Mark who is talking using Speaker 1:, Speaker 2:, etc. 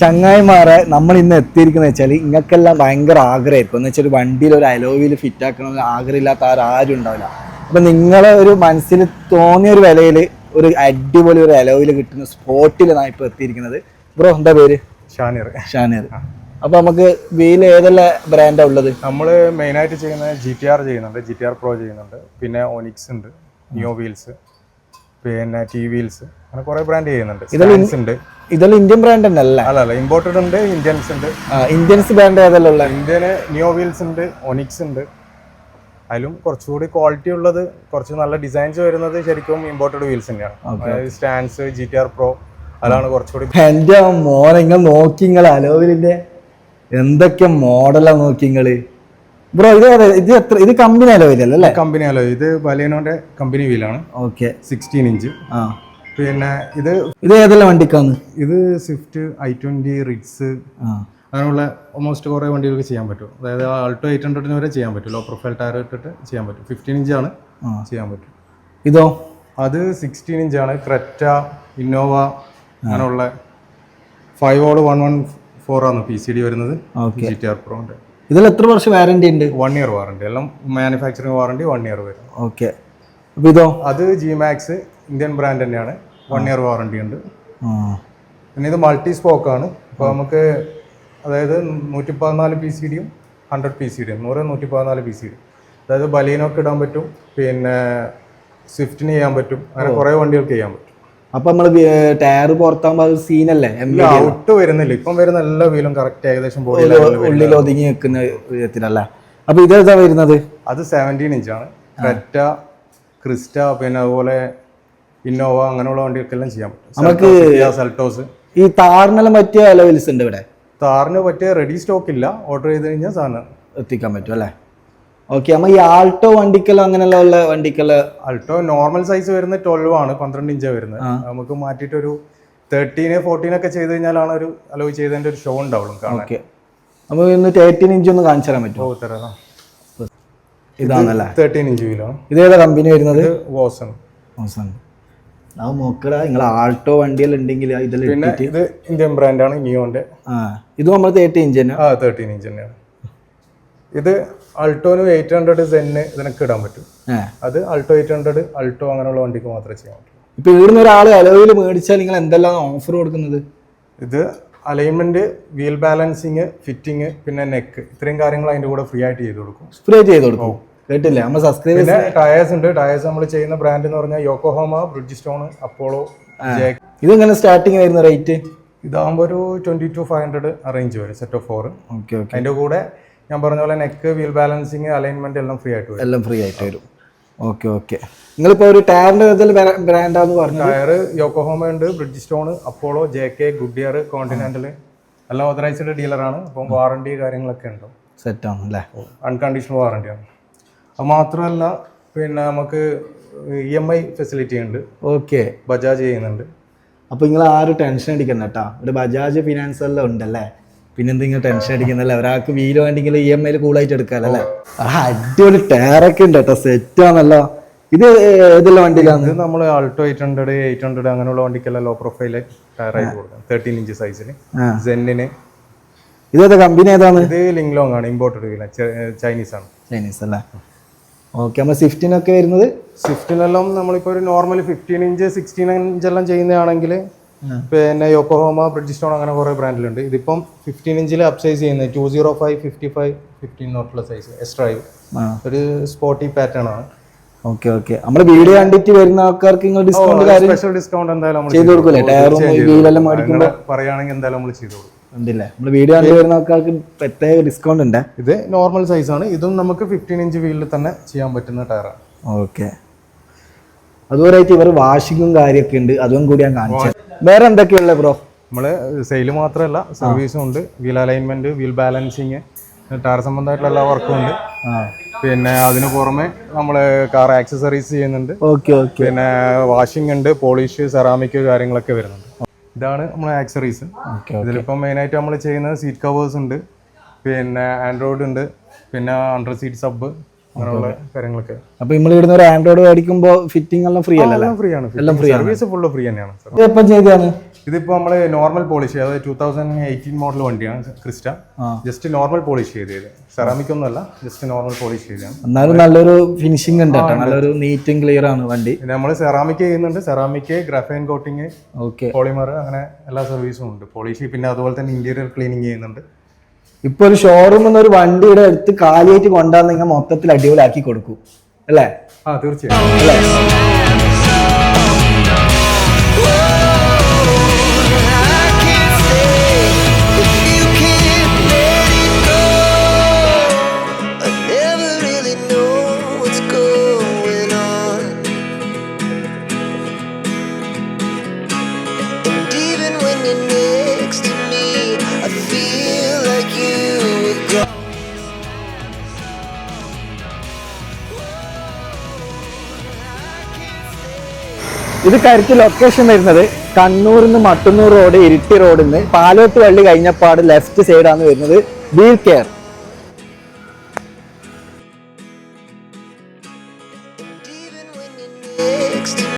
Speaker 1: ചങ്ങായിമാരെ നമ്മൾ ഇന്ന് എത്തിയിരിക്കുന്നത് വെച്ചാൽ നിങ്ങൾക്കെല്ലാം ഭയങ്കര ആഗ്രഹമായിരിക്കും എന്ന് വെച്ചാൽ ഒരു വണ്ടിയിൽ ഒരു അലോയിൽ ഫിറ്റ് ആക്കണമെന്ന് ആഗ്രഹമില്ലാത്ത ആരും ഉണ്ടാവില്ല. അപ്പം നിങ്ങളെ ഒരു മനസ്സിൽ തോന്നിയ ഒരു വിലയിൽ ഒരു അടിപൊളി ഒരു അലോയിൽ കിട്ടുന്ന സ്പോട്ടിൽ ഞാൻ ഇപ്പോൾ എത്തിയിരിക്കുന്നത്. ബ്രോ എന്താ പേര്? ഷാനിർ. അപ്പോൾ നമുക്ക് വീൽ ഏതെല്ലാം ബ്രാൻഡാണ് ഉള്ളത്?
Speaker 2: നമ്മൾ മെയിനായിട്ട് ചെയ്യുന്നത് GTR ചെയ്യുന്നുണ്ട്, GTR Pro ചെയ്യുന്നുണ്ട്, പിന്നെ ഒനിക്സ് ഉണ്ട്, നിയോ വീൽസ്, പിന്നെ T വീൽസ്, അങ്ങനെ കുറേ ബ്രാൻഡ് ചെയ്യുന്നുണ്ട്.
Speaker 1: ഇതെല്ലാം ഇന്ത്യൻ ബ്രാൻഡ് തന്നെ അല്ല?
Speaker 2: അല്ല, ഇമ്പോർട്ടഡ് ഉണ്ട്, ഇന്ത്യൻസ് ഉണ്ട്.
Speaker 1: ഇന്ത്യൻസ് ബ്രാൻഡ് ഏതെല്ലാം ഉള്ളത്?
Speaker 2: ഇന്ത്യന് നിയോ വീൽസ് ഉണ്ട്, ഒനിക്സ് ഉണ്ട്. അതിലും കുറച്ചുകൂടി ക്വാളിറ്റി ഉള്ളത്, കുറച്ച് നല്ല ഡിസൈൻസ് വരുന്നത് ശരിക്കും ഇമ്പോർട്ടഡ് വീൽസ് തന്നെയാണ്. സ്റ്റാൻസ്, GTR Pro, അതാണ് കുറച്ചുകൂടി.
Speaker 1: എൻ്റെ മോനെ നിങ്ങൾ നോക്കി, നിങ്ങൾ അലോവിലിന്റെ എന്തൊക്കെ മോഡലാണ് നോക്കി നിങ്ങൾ. ബ്രോ ഇത് കമ്പനി അലോയിലല്ലേ?
Speaker 2: Company alloy. ഇത് ബലേനോന്റെ കമ്പനി വീലാണ്.
Speaker 1: Okay,
Speaker 2: 16 inch. പിന്നെ ഇത്
Speaker 1: ഏതെല്ലാം വണ്ടിക്കാണ്?
Speaker 2: ഇത് സ്വിഫ്റ്റ്, i20, റിറ്റ്സ്, അങ്ങനെയുള്ള ഓൾമോസ്റ്റ് കുറേ വണ്ടികൾക്ക് ചെയ്യാൻ പറ്റും. അതായത് ആൾട്ടോ 800 വരെ ചെയ്യാൻ പറ്റും. ലോ പ്രൊഫൈൽ ടയർ ഇട്ടിട്ട് ചെയ്യാൻ പറ്റും. 15 ഇഞ്ചാണ് ചെയ്യാൻ പറ്റും.
Speaker 1: ഇതോ?
Speaker 2: അത് 16 ഇഞ്ചാണ്. ക്രെറ്റ, ഇന്നോവ, അങ്ങനെയുള്ള 5V114 ആണ് PCD വരുന്നത്. GTR Pro ഉണ്ട്.
Speaker 1: ഇതിൽ എത്ര വർഷം വാറണ്ടി ഉണ്ട്?
Speaker 2: 1 ഇയർ വാറണ്ടി. എല്ലാം മാനുഫാക്ചറിങ് വാറണ്ടി 1 ഇയർ വരും.
Speaker 1: ഓക്കെ. അപ്പോൾ ഇതോ? അത്
Speaker 2: G-Max, ഇന്ത്യൻ ബ്രാൻഡ് തന്നെയാണ്. 1 ഇയർ വാറണ്ടി ഉണ്ട്. പിന്നെ ഇത് മൾട്ടി സ്പോക്ക് ആണ്. അപ്പോൾ നമുക്ക് അതായത് 114 PCDയും 100 PCDയും 114 PCD. അതായത് ബലീനൊക്കെ ഇടാൻ പറ്റും, പിന്നെ സ്വിഫ്റ്റിന് ചെയ്യാൻ പറ്റും, അങ്ങനെ കുറേ വണ്ടികൾക്ക് ചെയ്യാൻ പറ്റും.
Speaker 1: അപ്പൊ നമ്മള് ടയർ പുറത്താകുമ്പോ അത് സീനല്ലേ?
Speaker 2: ഔട്ട് വരുന്നില്ല. ഇപ്പം വരുന്ന എല്ലാ വീലും കറക്റ്റ് ഏകദേശം
Speaker 1: ഉള്ളിൽ ഒതുങ്ങി വെക്കുന്ന വിധത്തിലല്ല. അപ്പൊ ഇതേതാ വരുന്നത്?
Speaker 2: അത് 17 ഇഞ്ചാണ്. ക്രെറ്റ, ക്രിസ്റ്റ, പിന്നെ അതുപോലെ ഇന്നോവ, അങ്ങനെയുള്ള വണ്ടികൾക്കെല്ലാം ചെയ്യാൻ പറ്റും.
Speaker 1: നമുക്ക്
Speaker 2: സെൽട്ടോസ്.
Speaker 1: ഈ താറിനെല്ലാം പറ്റിയ അലോയിൽസ് ഉണ്ട് ഇവിടെ?
Speaker 2: താറിന് പറ്റിയ റെഡി സ്റ്റോക്ക് ഇല്ല. ഓർഡർ ചെയ്ത് കഴിഞ്ഞാൽ സാധനം
Speaker 1: എത്തിക്കാൻ പറ്റും അല്ലേ? ഓക്കെ. നമ്മൾ ഈ ആൾട്ടോ വണ്ടിക്കെല്ലാം അങ്ങനെയുള്ള ഉള്ള വണ്ടിക്കെല്ലാം?
Speaker 2: ആൾട്ടോ നോർമൽ സൈസ് വരുന്നത് 12 ആണ്, 12 ഇഞ്ചാണ് വരുന്നത്. നമുക്ക് മാറ്റിയിട്ട് ഒരു 13, 14 ഒക്കെ ചെയ്ത് കഴിഞ്ഞാലാണ് ഒരു അലോയ് ചെയ്തതിന്റെ ഒരു ഷോ ഉണ്ടാവുള്ളൂ കാണാൻ.
Speaker 1: ഓക്കെ. അപ്പോൾ 18 ഇഞ്ച് ഒന്ന് കാണിച്ചു തരാൻ പറ്റുമോ?
Speaker 2: തരാം.
Speaker 1: ഇതാണല്ലേ
Speaker 2: 13 ഇഞ്ച് വീലാണ്.
Speaker 1: ഇതേതാ കമ്പനി വരുന്നത്?
Speaker 2: വോസൺ.
Speaker 1: നോക്കടാ, നിങ്ങൾ ആൾട്ടോ വണ്ടിയെല്ലാം ഉണ്ടെങ്കിൽ ഇതെല്ലാം.
Speaker 2: പിന്നെ ഇത് ഇന്ത്യൻ ബ്രാൻഡാണ്, നിയോന്റെ.
Speaker 1: ഇത് നമ്മൾ 13 ഇഞ്ച് തന്നെ?
Speaker 2: 13 ഇഞ്ച് തന്നെയാണ്. ഇത് ആൾട്ടോന് 800 സെന്ന് ഇതിനൊക്കെ ഇടാൻ പറ്റും. അത് ആൾട്ടോ 800, ആൾട്ടോ അങ്ങനെയുള്ള വണ്ടിക്ക് മാത്രമേ ചെയ്യാൻ പറ്റൂ.
Speaker 1: ഇപ്പൊ ഇവിടുന്ന് ഒരാൾ അലോയിൽ മേടിച്ചാൽ നിങ്ങൾ എന്തെല്ലാം ഓഫർ കൊടുക്കുന്നത്?
Speaker 2: ഇത് അലൈൻമെന്റ്, വീൽ ബാലൻസിങ്, ഫിറ്റിംഗ്, പിന്നെ നെക്ക്, ഇത്രയും കാര്യങ്ങൾ അതിന്റെ കൂടെ ഫ്രീ ആയിട്ട് ചെയ്ത് കൊടുക്കും.
Speaker 1: ഫ്രീ ചെയ്ത് കൊടുക്കും? കേട്ടില്ലേ നമ്മൾ സബ്സ്ക്രൈബ്.
Speaker 2: പിന്നെ ടയേഴ്സ് ഉണ്ട്. ടയേഴ്സ് നമ്മൾ ചെയ്യുന്ന ബ്രാൻഡ് എന്ന് പറഞ്ഞാൽ യോക്കോഹാമ, ബ്രിഡ്ജിസ്റ്റോൺ, അപ്പോളോ, ജാക്ക്.
Speaker 1: ഇതെങ്ങനെ സ്റ്റാർട്ടിങ് വരുന്ന റേറ്റ്?
Speaker 2: ഇതാകുമ്പോൾ ഒരു 22,500 റേഞ്ച് വരും, സെറ്റ് ഓഫ് 4.
Speaker 1: ഓക്കെ.
Speaker 2: അതിന്റെ കൂടെ ഞാൻ പറഞ്ഞ പോലെ നെക്ക്, വീൽ ബാലൻസിങ്, അലൈൻമെന്റ് എല്ലാം ഫ്രീ ആയിട്ട് വരും.
Speaker 1: എല്ലാം ഫ്രീ ആയിട്ട് വരും. ഓക്കെ. നിങ്ങളിപ്പോ ഒരു ടയറിന്റെ ബ്രാൻഡാന്ന് പറഞ്ഞു.
Speaker 2: ടയർ യോക്കോഹാമ ഉണ്ട്, ബ്രിഡ്ജിസ്റ്റോൺ, അപ്പോളോ, JK, ഗുഡിയർ, കോണ്ടിനെന്റൽ, എല്ലാം ഓതറൈസ്ഡ് ഡീലറാണ്. അപ്പം വാറണ്ടി കാര്യങ്ങളൊക്കെ ഉണ്ട്.
Speaker 1: സെറ്റ് ആണ് അല്ലേ?
Speaker 2: അൺകണ്ടീഷണൽ വാറണ്ടിയാണ്. അത് മാത്രമല്ല, പിന്നെ നമുക്ക് EMI ഫെസിലിറ്റി ഉണ്ട്.
Speaker 1: ഓക്കെ.
Speaker 2: ബജാജ് ചെയ്യുന്നുണ്ട്.
Speaker 1: അപ്പൊ നിങ്ങൾ ആരും ടെൻഷൻ അടിക്കണ്ട കേട്ടോ. ഇവിടെ ബജാജ് ഫിനാൻസ് എല്ലാം ഉണ്ടല്ലേ? പിന്നെ എന്തെങ്കിലും ടെൻഷൻ അടിക്കുന്നല്ലേ? ഒരാൾക്ക് വീല് വേണ്ടെങ്കിൽ EMI കൂളായിട്ട് എടുക്കാമല്ലേ? അടിപൊളി ടയറൊക്കെ ഉണ്ട് കേട്ടോ, സെറ്റാണല്ലോ. ഇത് ഏതെല്ലാം വണ്ടിയിലാണ്?
Speaker 2: ഇത് നമ്മൾ ആൾട്ടോ 800 അങ്ങനെയുള്ള വണ്ടിക്കെല്ലാം ലോ പ്രൊഫൈല് ടയറായിട്ട് കൊടുക്കാം. 13 ഇഞ്ച് സൈസിന്. സെന്നിന്.
Speaker 1: ഇതേതാ കമ്പനി ഏതാണ്?
Speaker 2: ഇത് ലിങ്ലോങ് ആണ്, ഇമ്പോർട്ടഡ് വീല, ചൈനീസ് ആണ്.
Speaker 1: ചൈനീസ് അല്ലേ? ഓക്കെ. നമ്മൾ സ്വിഫ്റ്റിനൊക്കെ വരുന്നത്?
Speaker 2: സ്വിഫ്റ്റിനെല്ലാം നമ്മളിപ്പോൾ ഒരു നോർമൽ 15 ഇഞ്ച് 16 ഇഞ്ചെല്ലാം ചെയ്യുന്നതാണെങ്കിൽ പിന്നെ യോക്കോഹാമ, ബ്രിഡ്ജിസ്റ്റോൺ, അങ്ങനെ കുറേ ബ്രാൻഡിലുണ്ട്. ഇതിപ്പം 15 ഇഞ്ചിൽ അപ്സൈസ് ചെയ്യുന്നത് 205, 55, 15 നോട്ടുള്ള സൈസ് എക്സ്ട്രാ ഒരു സ്പോർട്ടി പാറ്റേൺ ആണ്.
Speaker 1: ഓക്കെ. നമ്മുടെ വീഡിയോ കണ്ടിട്ട് വരുന്ന ആൾക്കാർക്ക് ഡിസ്കൗണ്ട്,
Speaker 2: സ്പെഷ്യൽ ഡിസ്കൗണ്ട് എന്തായാലും
Speaker 1: ചെയ്ത് കൊടുക്കൂലേ? ടയറും വീലെല്ലാം മേടിക്കുമ്പോൾ
Speaker 2: പറയുകയാണെങ്കിൽ എന്തായാലും നമ്മൾ ചെയ്ത് കൊടുക്കും.
Speaker 1: ഉണ്ടല്ലേ? നമ്മൾ വീഡിയോ കണ്ടു വരുന്ന ആൾക്കാർക്ക് പ്രത്യേക ഡിസ്കൗണ്ട് ഉണ്ട്.
Speaker 2: ഇത് നോർമൽ സൈസ് ആണ്. ഇതും നമുക്ക് 15 ഇഞ്ച് വീലിൽ തന്നെ ചെയ്യാൻ പറ്റുന്ന ടയറാണ്.
Speaker 1: ഓക്കെ. അതുപോലെ ഇവർ വാഷിങ്ങും കാര്യമൊക്കെ ഉണ്ട്, അതും കൂടി ഞാൻ കാണിച്ചു. വേറെ എന്തൊക്കെയുള്ള ബ്രോ?
Speaker 2: നമ്മള് സെയിൽ മാത്രമല്ല, സർവീസും ഉണ്ട്. Wheel alignment, wheel balancing, tyre സംബന്ധമായിട്ടുള്ള എല്ലാ വർക്കും ഉണ്ട്. പിന്നെ അതിന് പുറമെ നമ്മള് കാർ ആക്സസറീസ് ചെയ്യുന്നുണ്ട്. പിന്നെ വാഷിംഗ് ഉണ്ട്, പോളിഷ്, സെറാമിക് കാര്യങ്ങളൊക്കെ വരുന്നുണ്ട്. ഇതാണ് നമ്മളെ ആക്സറീസ്. ഇതിലിപ്പം മെയിനായിട്ട് നമ്മൾ ചെയ്യുന്നത് സീറ്റ് കവേഴ്സ് ഉണ്ട്, പിന്നെ ആൻഡ്രോയിഡ് ഉണ്ട്, പിന്നെ അണ്ടർ സീറ്റ് സബ്, അങ്ങനെയുള്ള കാര്യങ്ങളൊക്കെ.
Speaker 1: അപ്പൊ നമ്മൾ ഇവിടുന്ന് ഒരു ആൻഡ്രോയിഡ് മേടിക്കുമ്പോൾ ഫിറ്റിംഗ് എല്ലാം ഫ്രീ അല്ലല്ലോ?
Speaker 2: ഫ്രീ ആണ്, സർവീസ് ഫുള്ള് ഫ്രീ തന്നെയാണ് സർ.
Speaker 1: ഇത് എപ്പം ചെയ്തതാണ്?
Speaker 2: ഇതിപ്പോ നമ്മള് നോർമൽ പോളിഷ്, അതായത് 2018 മോഡൽ വണ്ടിയാണ് ക്രിസ്റ്റ. ജസ്റ്റ് നോർമൽ പോളിഷ് ചെയ്തത്, സെറാമിക് ഒന്നുമല്ല, ജസ്റ്റ് നോർമൽ പോളിഷ് ചെയ്തതാണ്.
Speaker 1: എന്നാലും നല്ലൊരു ഫിനിഷിംഗ് ഉണ്ട്, നല്ലൊരു നീറ്റും ക്ലിയർ ആണ് വണ്ടി.
Speaker 2: പിന്നെ നമ്മൾ സെറാമിക് ചെയ്യുന്നുണ്ട്, സെറാമിക്, ഗ്രാഫൈൻ കോട്ടിങ്, പോളിമർ, അങ്ങനെ എല്ലാ സർവീസും ഉണ്ട്. പോളിഷ്, പിന്നെ അതുപോലെ തന്നെ ഇന്റീരിയർ ക്ലീനിങ് ചെയ്യുന്നുണ്ട്.
Speaker 1: ഇപ്പൊ ഒരു ഷോറൂമിൽ നിന്ന് ഒരു വണ്ടിയുടെ അടുത്ത് കാലിയായിട്ട് കൊണ്ടുവന്ന് നിങ്ങൾ മൊത്തത്തിൽ അടിപൊളിയാക്കി കൊടുക്കും അല്ലേ?
Speaker 2: തീർച്ചയായും
Speaker 1: അല്ലേ? ഇത് കരുത്ത് ലൊക്കേഷൻ വരുന്നത് കണ്ണൂരിൽ നിന്ന് മട്ടന്നൂർ റോഡ്, ഇരിട്ടി റോഡിൽ നിന്ന് പാലോത്ത് വള്ളി കഴിഞ്ഞപ്പാട് ലെഫ്റ്റ് സൈഡാണ് വരുന്നത്. Wheel care.